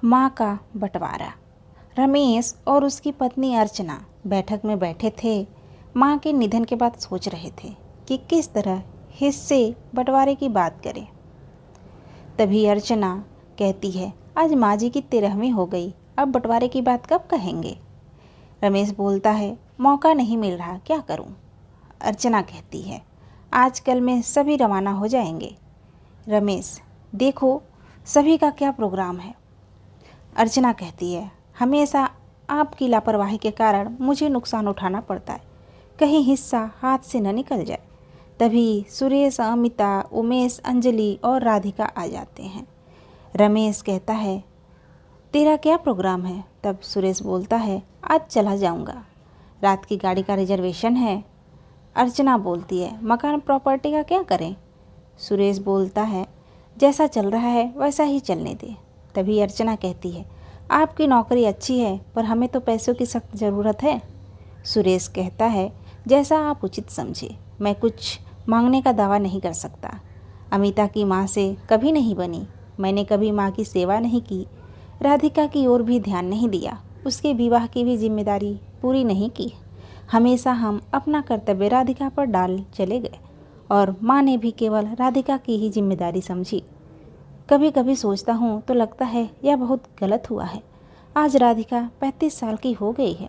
माँ का बंटवारा। रमेश और उसकी पत्नी अर्चना बैठक में बैठे थे। माँ के निधन के बाद सोच रहे थे कि किस तरह हिस्से बंटवारे की बात करें। तभी अर्चना कहती है, आज माँ जी की 13वीं हो गई, अब बंटवारे की बात कब कहेंगे। रमेश बोलता है, मौका नहीं मिल रहा, क्या करूँ। अर्चना कहती है, आजकल में सभी रवाना हो जाएंगे। रमेश, देखो सभी का क्या प्रोग्राम है। अर्चना कहती है, हमेशा आपकी लापरवाही के कारण मुझे नुकसान उठाना पड़ता है, कहीं हिस्सा हाथ से न निकल जाए। तभी सुरेश, अमिता, उमेश, अंजलि और राधिका आ जाते हैं। रमेश कहता है, तेरा क्या प्रोग्राम है। तब सुरेश बोलता है, आज चला जाऊंगा, रात की गाड़ी का रिजर्वेशन है। अर्चना बोलती है, मकान प्रॉपर्टी का क्या करें। सुरेश बोलता है, जैसा चल रहा है वैसा ही चलने दे। तभी अर्चना कहती है, आपकी नौकरी अच्छी है पर हमें तो पैसों की सख्त ज़रूरत है। सुरेश कहता है, जैसा आप उचित समझे, मैं कुछ मांगने का दावा नहीं कर सकता। अमिता की माँ से कभी नहीं बनी, मैंने कभी माँ की सेवा नहीं की, राधिका की ओर भी ध्यान नहीं दिया, उसके विवाह की भी जिम्मेदारी पूरी नहीं की। हमेशा हम अपना कर्तव्य राधिका पर डाल चले गए और माँ ने भी केवल राधिका की ही जिम्मेदारी समझी। कभी कभी सोचता हूँ तो लगता है यह बहुत गलत हुआ है। आज राधिका 35 साल की हो गई है।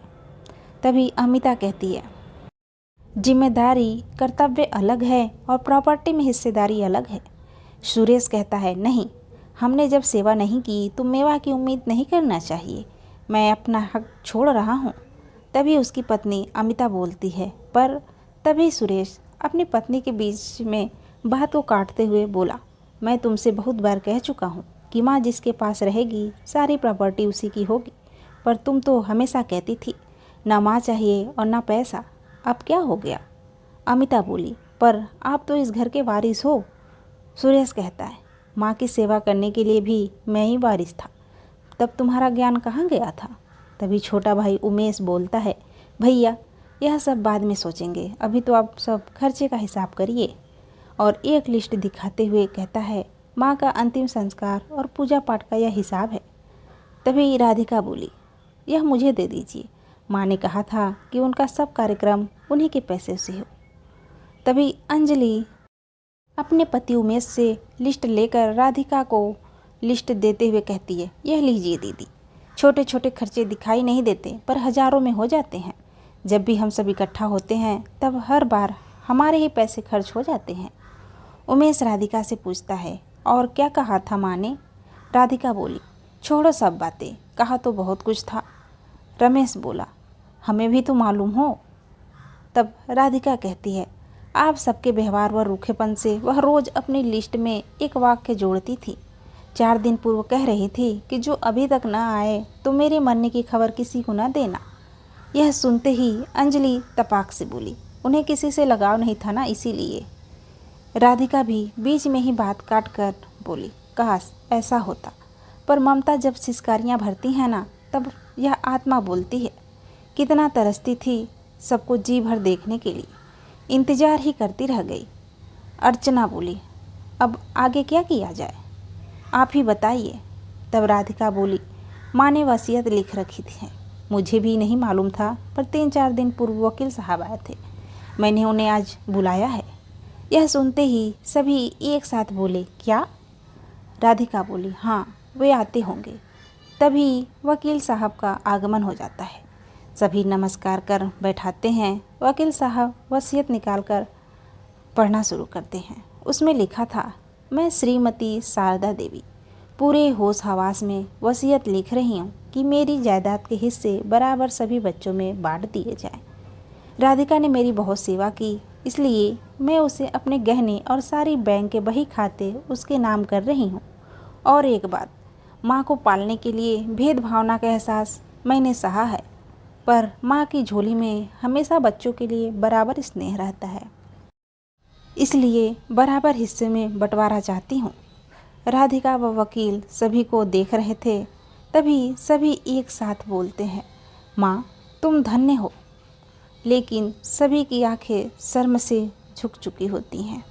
तभी अमिता कहती है, जिम्मेदारी कर्तव्य अलग है और प्रॉपर्टी में हिस्सेदारी अलग है। सुरेश कहता है, नहीं, हमने जब सेवा नहीं की तो मेवा की उम्मीद नहीं करना चाहिए, मैं अपना हक छोड़ रहा हूँ। तभी उसकी पत्नी अमिता बोलती है, पर तभी सुरेश अपनी पत्नी के बीच में बात को काटते हुए बोला, मैं तुमसे बहुत बार कह चुका हूँ कि माँ जिसके पास रहेगी सारी प्रॉपर्टी उसी की होगी, पर तुम तो हमेशा कहती थी ना माँ चाहिए और ना पैसा, अब क्या हो गया। अमिता बोली, पर आप तो इस घर के वारिस हो। सुरेश कहता है, माँ की सेवा करने के लिए भी मैं ही वारिस था, तब तुम्हारा ज्ञान कहाँ गया था। तभी छोटा भाई उमेश बोलता है, भैया यह सब बाद में सोचेंगे, अभी तो आप सब खर्चे का हिसाब करिए। और एक लिस्ट दिखाते हुए कहता है, माँ का अंतिम संस्कार और पूजा पाठ का यह हिसाब है। तभी राधिका बोली, यह मुझे दे दीजिए, माँ ने कहा था कि उनका सब कार्यक्रम उन्हीं के पैसे से हो। तभी अंजलि अपने पति उमेश से लिस्ट लेकर राधिका को लिस्ट देते हुए कहती है, यह लीजिए दीदी, छोटे छोटे खर्चे दिखाई नहीं देते पर हजारों में हो जाते हैं। जब भी हम सब इकट्ठा होते हैं तब हर बार हमारे ही पैसे खर्च हो जाते हैं। उमेश राधिका से पूछता है, और क्या कहा था माँ ने। राधिका बोली, छोड़ो सब बातें, कहा तो बहुत कुछ था। रमेश बोला, हमें भी तो मालूम हो। तब राधिका कहती है, आप सबके व्यवहार व रूखेपन से वह रोज़ अपनी लिस्ट में एक वाक्य जोड़ती थी। 4 दिन पूर्व कह रही थी कि जो अभी तक न आए तो मेरे मरने की खबर किसी को न देना। यह सुनते ही अंजलि तपाक से बोली, उन्हें किसी से लगाव नहीं था ना, इसीलिए। राधिका भी बीच में ही बात काट कर बोली, काश ऐसा होता, पर ममता जब सिसकारियाँ भरती हैं ना, तब यह आत्मा बोलती है, कितना तरसती थी सबको जी भर देखने के लिए, इंतजार ही करती रह गई। अर्चना बोली, अब आगे क्या किया जाए, आप ही बताइए। तब राधिका बोली, माँ ने वसीयत लिख रखी थी, मुझे भी नहीं मालूम था, पर 3-4 दिन पूर्व वकील साहब आए थे, मैंने उन्हें आज बुलाया है। यह सुनते ही सभी एक साथ बोले, क्या। राधिका बोली, हाँ वे आते होंगे। तभी वकील साहब का आगमन हो जाता है, सभी नमस्कार कर बैठाते हैं। वकील साहब वसीयत निकालकर पढ़ना शुरू करते हैं। उसमें लिखा था, मैं श्रीमती शारदा देवी पूरे होश हवास में वसीयत लिख रही हूँ कि मेरी जायदाद के हिस्से बराबर सभी बच्चों में बांट दिए जाएं। राधिका ने मेरी बहुत सेवा की, इसलिए मैं उसे अपने गहने और सारी बैंक के बही खाते उसके नाम कर रही हूँ। और एक बात, माँ को पालने के लिए भेदभावना का एहसास मैंने सहा है, पर माँ की झोली में हमेशा बच्चों के लिए बराबर स्नेह रहता है, इसलिए बराबर हिस्से में बंटवारा चाहती हूँ। राधिका व वकील सभी को देख रहे थे। तभी सभी एक साथ बोलते हैं, माँ तुम धन्य हो। लेकिन सभी की आंखें शर्म से झुक चुकी होती हैं।